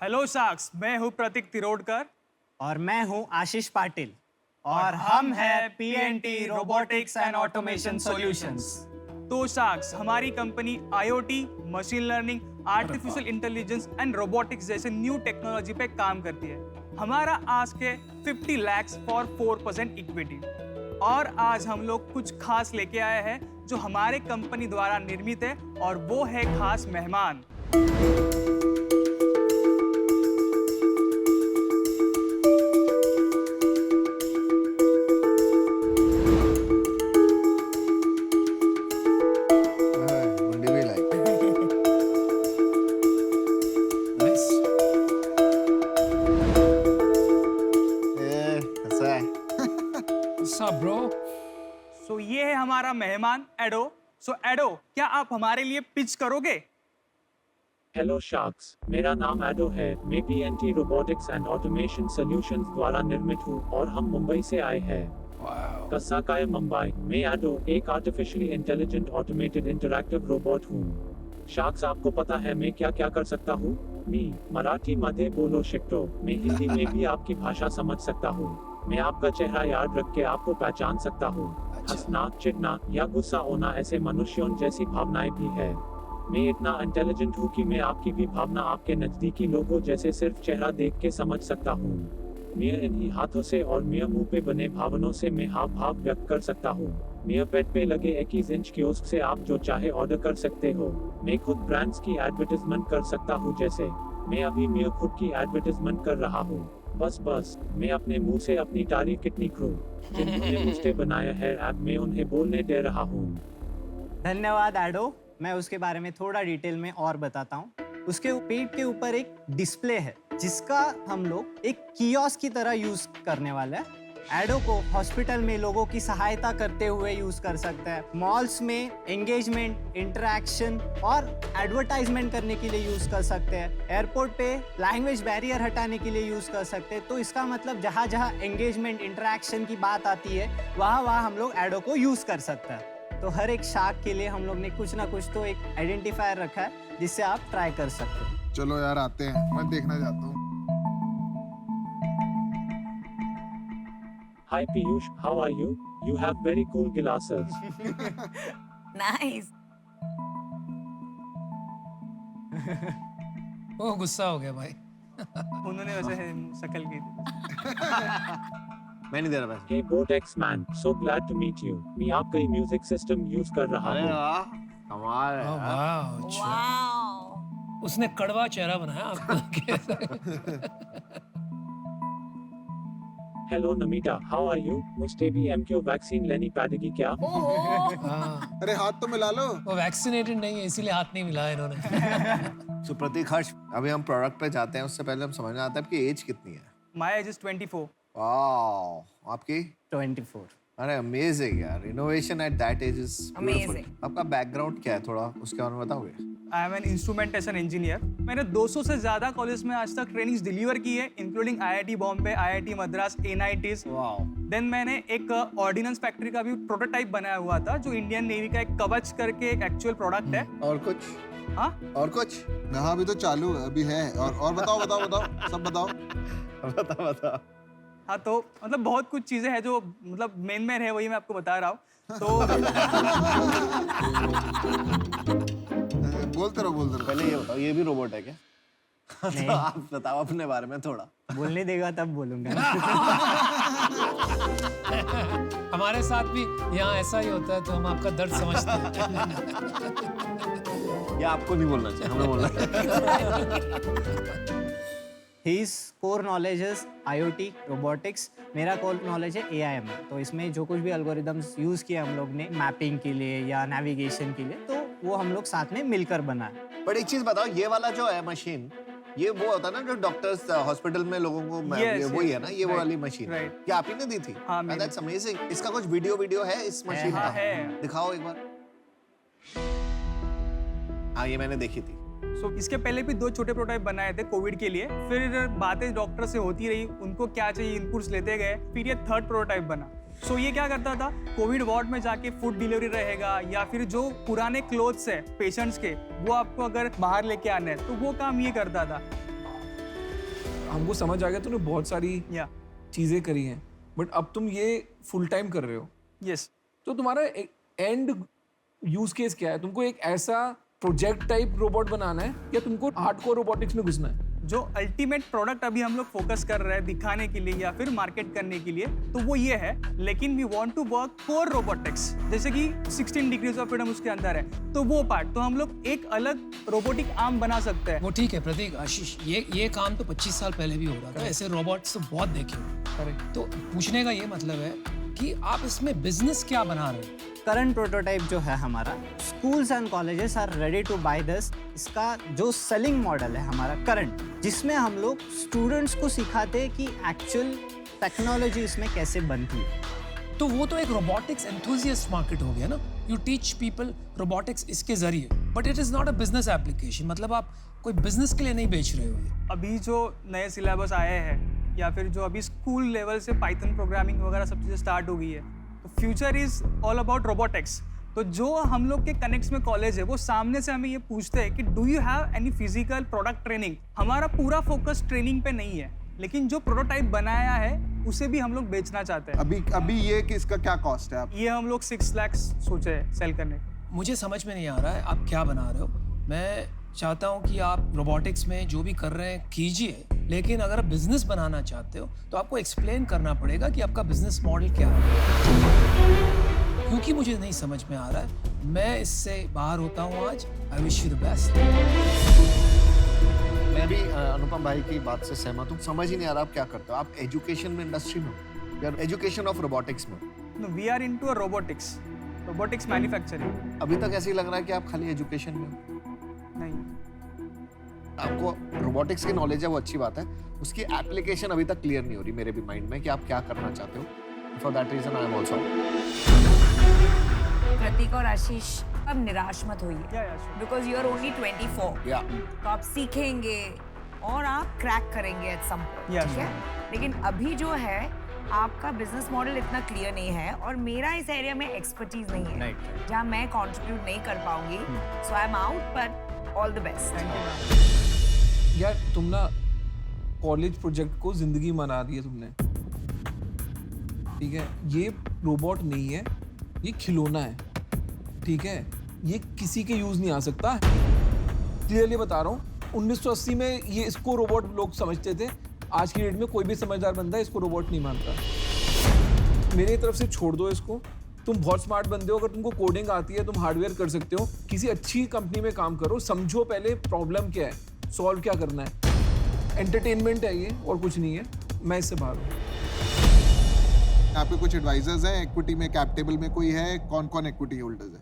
Hello sharks, मैं हूँ प्रतीक तिरोडकर और मैं हूं आशीष पाटिल और हम हैं PNT robotics and automation solutions. तो शार्क्स, हमारी company IoT, machine learning, artificial intelligence and robotics जैसे न्यू टेक्नोलॉजी पे काम करती है। हमारा आस्क है 50 lakhs फॉर 4% इक्विटी। और आज हम लोग कुछ खास लेके आए हैं जो हमारे कंपनी द्वारा निर्मित है, और वो है खास मेहमान। मुंडी भी लाई। कैसा है? What's up, bro? सो ये है हमारा मेहमान एडो। सो एडो, क्या आप हमारे लिए पिच करोगे? हेलो शार्क्स, मेरा नाम एडो है। मैं PNT robotics and automation solutions द्वारा निर्मित हूँ और हम मुंबई से आए हैं। Wow. कसाकाय मुंबई। मैं एडो एक artificially intelligent automated interactive robot हूँ। शार्क्स, आपको पता है मैं क्या क्या कर सकता हूँ? मी मराठी मध्ये बोलो शिकतो। मैं हिंदी में भी आपकी भाषा समझ सकता हूँ। मैं आपका चेहरा याद रख के आपको पहचान सकता हूँ। हंसना, चिढ़ना या गुस्सा होना ऐसे मनुष्यों जैसी भावनाएं भी है। मैं इतना इंटेलिजेंट हूँ कि मैं आपकी भी भावना आपके नजदीकी लोगों जैसे सिर्फ चेहरा देख के समझ सकता हूँ। मैं इन्हीं हाथों से और मैं मुंह पे बने भावनों से मैं हाव भाव व्यक्त कर सकता हूँ। मैं पेट पे लगे 21 इंच कियोस्क से आप जो चाहे ऑर्डर कर सकते हो। मैं खुद ब्रांड्स की एडवर्टाइजमेंट कर सकता हूँ, जैसे मैं अभी मैं खुद की एडवर्टाइजमेंट कर रहा हूँ। बस मैं अपने मुंह से अपनी तारीफ कितनी करूँ। जिन्होंने मुझे बनाया है ऐप, मैं उन्हें बोलने दे रहा हूँ। धन्यवाद एडो। मैं उसके बारे में थोड़ा डिटेल में और बताता हूँ। उसके पेट के ऊपर एक डिस्प्ले है जिसका हम लोग एक कियोस्क की तरह यूज करने वाले हैं। एडो को हॉस्पिटल में लोगों की सहायता करते हुए यूज कर सकते हैं, मॉल्स में एंगेजमेंट, इंटरेक्शन और एडवर्टाइजमेंट करने के लिए यूज कर सकते हैं, एयरपोर्ट पे लैंग्वेज बैरियर हटाने के लिए यूज कर सकते हैं। तो इसका मतलब जहाँ जहाँ एंगेजमेंट, इंटरेक्शन की बात आती है वहाँ हम लोग एडो को यूज कर सकते हैं। तो हर एक शार्क के लिए हम लोग ने कुछ ना कुछ तो एक आइडेंटिफायर रखा है जिससे आप ट्राई कर सकते हैं। चलो यार, आते हैं, मैं देखना चाहता हूँ। Hi Piyush, how are you? You have very cool glasses. Nice. ओ गुस्सा हो गया भाई। उन्होंने वैसे शक्ल की थी। मैं नहीं दे रहा पैसे। Hey Botex man, so glad to meet you. मैं आपका ही म्यूजिक सिस्टम यूज कर रहा अरे हूँ। वाह, कमाल है ओ यार। वाह, अच्छा। Wow. उसने कड़वा चेहरा बनाया आपको। Hello Namita, how are you? मुझे भी एमक्यू वैक्सीन लेनी पड़ेगी क्या? Oh. हाँ, अरे हाथ तो मिला लो। वो वैक्सीनेटेड नहीं है इसीलिए हाथ नहीं मिलाया इन्होंने। सो प्रतीक, हर्ष, अभी हम प्रोडक्ट पे जाते हैं उससे पहले हम समझना आता है आपकी एज कितनी है। My age is 24। वाह, आपकी? 24। अरे अमेजिंग यार, innovation at that age is beautiful. Amazing. आपका बैकग्राउंड क्या है, थोड़ा उसके बारे में बताओगे? I am an instrumentation engineer. मैंने 200 से ज़्यादा कॉलेज में आज तक ट्रेनिंग्स डिलीवर की है, including IIT Bombay, IIT Madras, NITs. Wow. Then मैंने एक ऑर्डिनेंस फैक्ट्री का भी प्रोटोटाइप बनाया हुआ था, जो इंडियन नेवी का एक कवच करके एक एक्चुअल प्रोडक्ट है। और कुछ? हाँ, और कुछ? हाँ, अभी तो चालू है, अभी है। और बताओ बताओ बताओ, सब बताओ। बता। हाँ, तो मतलब बहुत कुछ चीज़ें हैं जो मतलब मेन है, वही मैं आपको बता रहा हूँ। तो बोलते रहो। पहले ये बताओ, ये भी रोबोट है क्या? तो आप बताओ अपने बारे में थोड़ा। बोलने देगा तब बोलूंगा। हमारे साथ भी यहाँ ऐसा ही होता है तो हम आपका दर्द समझते हैं। या आपको नहीं बोलना चाहिए, हमें बोलना चाहिए। His core knowledge is IoT, robotics. मेरा core knowledge है AIM। तो इसमें जो कुछ भी algorithms यूज किए हम लोग ने मैपिंग के लिए या नेविगेशन के लिए, तो वो हम लोग साथ में मिलकर बनाए। बट एक चीज बताओ, ये वाला जो है मशीन, ये वो होता है ना जो डॉक्टर्स हॉस्पिटल में लोगों को ये वही है ना, ये वो right, वाली मशीन right. क्या आप ही ने दी थी? हाँ, मैंने। That's amazing. इसका कुछ वीडियो है इस मशीन का? है। दिखाओ एक बार। हाँ, ये मैंने देखी थी। सो इसके पहले भी 2 छोटे प्रोटोटाइप बनाए थे कोविड के लिए। फिर बातें डॉक्टर से होती रही, उनको क्या चाहिए इनपुट्स लेते गए, फिर ये 3rd प्रोटोटाइप बना। सो ये क्या करता था, कोविड वार्ड में जाके फूड डिलीवरी रहेगा, या फिर जो पुराने क्लोथ्स है पेशेंट्स के, वो आपको अगर बाहर लेके आने हैं तो वो काम ये करता था। हमको समझ आ गया तूने बहुत सारी या चीजें करी हैं, बट अब तुम ये फुल टाइम कर रहे हो, यस तो तुम्हारा एंड यूज केस क्या है? तुमको एक ऐसा प्रोजेक्ट टाइप रोबोट बनाना है या तुमको हार्डकोर रोबोटिक्स में घुसना है? जो अल्टीमेट प्रोडक्ट अभी हम लोग फोकस कर रहे हैं दिखाने के लिए या फिर मार्केट करने के लिए, तो वो ये है, लेकिन we want to work core robotics, जैसे कि 16 डिग्रीज ऑफ फ्रीडम उसके अंदर है, तो वो पार्ट तो हम लोग एक अलग रोबोटिक आर्म बना सकते हैं। वो ठीक है प्रतीक, आशीष, ये काम तो 25 साल पहले भी हो रहा था, ऐसे रोबोट्स तो बहुत देखे हो। तो पूछने का ये मतलब है कि आप इसमें बिजनेस क्या बना रहे हो? करंट प्रोटोटाइप जो है हमारा, schools and colleges are ready to buy this. इसका जो सेलिंग मॉडल है हमारा करंट, जिसमें हम लोग स्टूडेंट्स को सिखाते हैं कि एक्चुअल टेक्नोलॉजी इसमें कैसे बनती है। तो वो तो एक रोबोटिक्स एंथुसियास्ट मार्केट हो गया ना। यू टीच पीपल रोबोटिक्स इसके जरिए, but it is not a business application. मतलब आप कोई बिजनेस के लिए नहीं बेच रहे हो ये। अभी जो नए सिलेबस आए हैं या फिर जो अभी स्कूल लेवल से पाइथन प्रोग्रामिंग वगैरह सब चीज़ें स्टार्ट हो गई है, तो future is all about robotics. तो जो हम लोग के कनेक्ट्स में कॉलेज है, वो सामने से हमें ये पूछते हैं कि do you have any physical product training. हमारा पूरा फोकस ट्रेनिंग पे नहीं है, लेकिन जो प्रोटोटाइप बनाया है उसे भी हम लोग बेचना चाहते हैं। अभी ये कि इसका क्या कॉस्ट है? आप ये हम लोग 6 लाख सोचे हैं सेल करने का। मुझे समझ में नहीं आ रहा है आप क्या बना रहे हो। मैं चाहता हूँ कि आप रोबोटिक्स में जो भी कर रहे हैं कीजिए, लेकिन अगर आप बिजनेस बनाना चाहते हो तो आपको एक्सप्लेन करना पड़ेगा कि आपका बिजनेस मॉडल क्या है, क्योंकि मुझे नहीं समझ में आ रहा है। मैं इससे बाहर होता हूँ आज। I wish you the best. मैं भी अनुपम भाई की बात से सहमत हूँ। समझ ही नहीं आ रहा आप क्या करते हो। आप एजुकेशन में, इंडस्ट्री में, या एजुकेशन ऑफ रोबोटिक्स में? No, we are into a robotics manufacturing. अभी तक ऐसे ही लग रहा है कि आप खाली एजुकेशन में हो। नहीं, आपको रोबोटिक्स की नॉलेज है, वो अच्छी बात है। उसकी एप्लीकेशन अभी तक क्लियर नहीं हो रही मेरे भी माइंड में कि आप क्या करना चाहते हो। For that reason I am also. Prateek और आशीष, अब निराश मत होइए, या बिकॉज यू आर ओनली 24। या तो आप सीखेंगे और आप क्रैक करेंगे एट सम पॉइंट, Yeah, ठीक है। लेकिन अभी जो है आपका बिजनेस मॉडल इतना क्लियर नहीं है और मेरा इस एरिया में एक्सपर्टीज नहीं है, Right. जहाँ मैं कंट्रीब्यूट नहीं कर पाऊंगी। So I am out, but all the best. यार तुम ना कॉलेज प्रोजेक्ट को जिंदगी बना दी है तुमने, ठीक है? ये रोबोट नहीं है, ये खिलौना है, ठीक है? ये किसी के यूज नहीं आ सकता। क्लियरली बता रहा हूँ, 1980 में ये इसको रोबोट लोग समझते थे। आज की डेट में कोई भी समझदार बंदा इसको रोबोट नहीं मानता। मेरी तरफ से छोड़ दो इसको। तुम बहुत स्मार्ट बंदे हो, अगर तुमको कोडिंग आती है, तुम हार्डवेयर कर सकते हो, किसी अच्छी कंपनी में काम करो, समझो पहले प्रॉब्लम क्या है, सॉल्व क्या करना है। एंटरटेनमेंट है ये और कुछ नहीं है। मैं इससे बाहर हूँ। आपके कुछ एडवाइजर्स हैं इक्विटी में, कैप टेबल में कोई है? कौन कौन इक्विटी होल्डर्स है?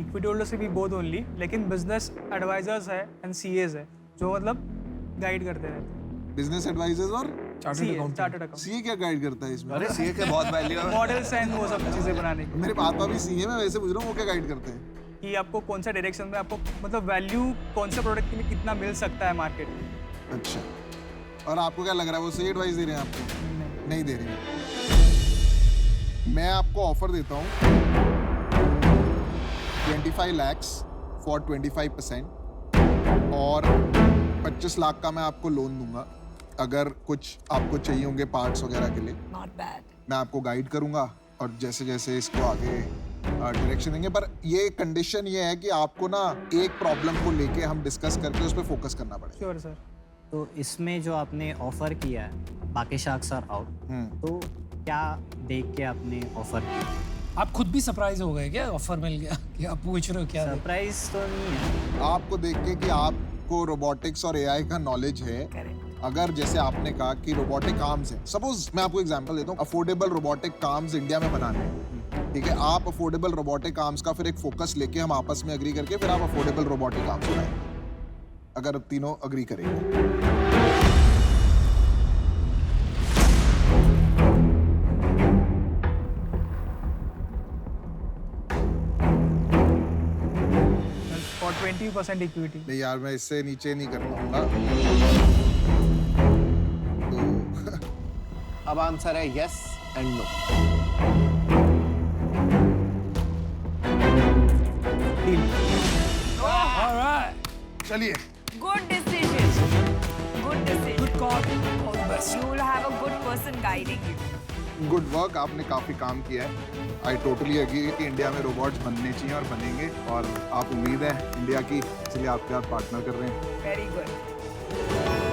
इक्विटी होल्डर से भी बोथ ओनली, लेकिन बिजनेस एडवाइजर्स है एंड सीएज है जो मतलब गाइड करते रहते हैं। बिजनेस एडवाइजर्स और chartered accountant. Chartered account, CA क्या गाइड करता है इसमें? अरे सीए के बहुत वैल्यू है। मॉडल्स एंड वो सब चीजें बनाने की, मेरे पापा भी सीए, मैं वैसे पूछ रहा हूँ वो क्या गाइड करते हैं? कि आपको कौन सा डायरेक्शन में आपको मतलब वैल्यू कौन से प्रोडक्ट के लिए कितना मिल सकता है मार्केट में। अच्छा, और आपको क्या लग रहा है वो सही एडवाइस दे रहे हैं आपको? नहीं दे रहे हैं। मैं आपको ऑफर देता हूँ 25 लाख फॉर 25% और 25 लाख का मैं आपको लोन दूंगा अगर कुछ आपको चाहिए होंगे पार्ट्स वगैरह के लिए। Not bad. मैं आपको गाइड करूंगा और जैसे जैसे इसको आगे डायरेक्शन देंगे, पर ये कंडीशन ये है कि आपको ना एक प्रॉब्लम को लेके हम डिस्कस करके उस पर फोकस करना पड़ेगा। Sure sir. तो इसमें जो आपने ऑफर किया है, बाकी शार्क्स आर आउट, तो क्या देख के आपने ऑफर किया? आप खुद भी सरप्राइज हो गए क्या? ऑफर मिल गया कि आप पूछ रहे हो क्या? सरप्राइज तो नहीं है। आपको देख के कि आपको रोबोटिक्स और एआई का नॉलेज है। करेक्ट। अगर जैसे आपने कहा कि रोबोटिक आर्म्स हैं, सपोज मैं आपको एग्जांपल देता हूँ, अफोर्डेबल रोबोटिक आर्म्स इंडिया में बनाने हैं, ठीक है? आप अफोर्डेबल रोबोटिक आर्म्स का फिर एक फोकस लेके हम आपस में अग्री करके फिर आप अफोर्डेबल रोबोटिक आर्म्स बनाएंगे, अगर तीनों अग्री करेंगे। For 20% equity. नहीं यार, मैं इससे नीचे नहीं कर पाऊंगा। तो अब आंसर है यस एंड नो। चलिए। Good decision, good decision, good call. Best. You will have a good person guiding you. Good work, आपने काफी काम किया है। आई टोटली एग्री कि इंडिया में रोबोट्स बनने चाहिए और बनेंगे, और आप उम्मीद है इंडिया की, इसलिए आपके साथ पार्टनर कर रहे हैं। Very good.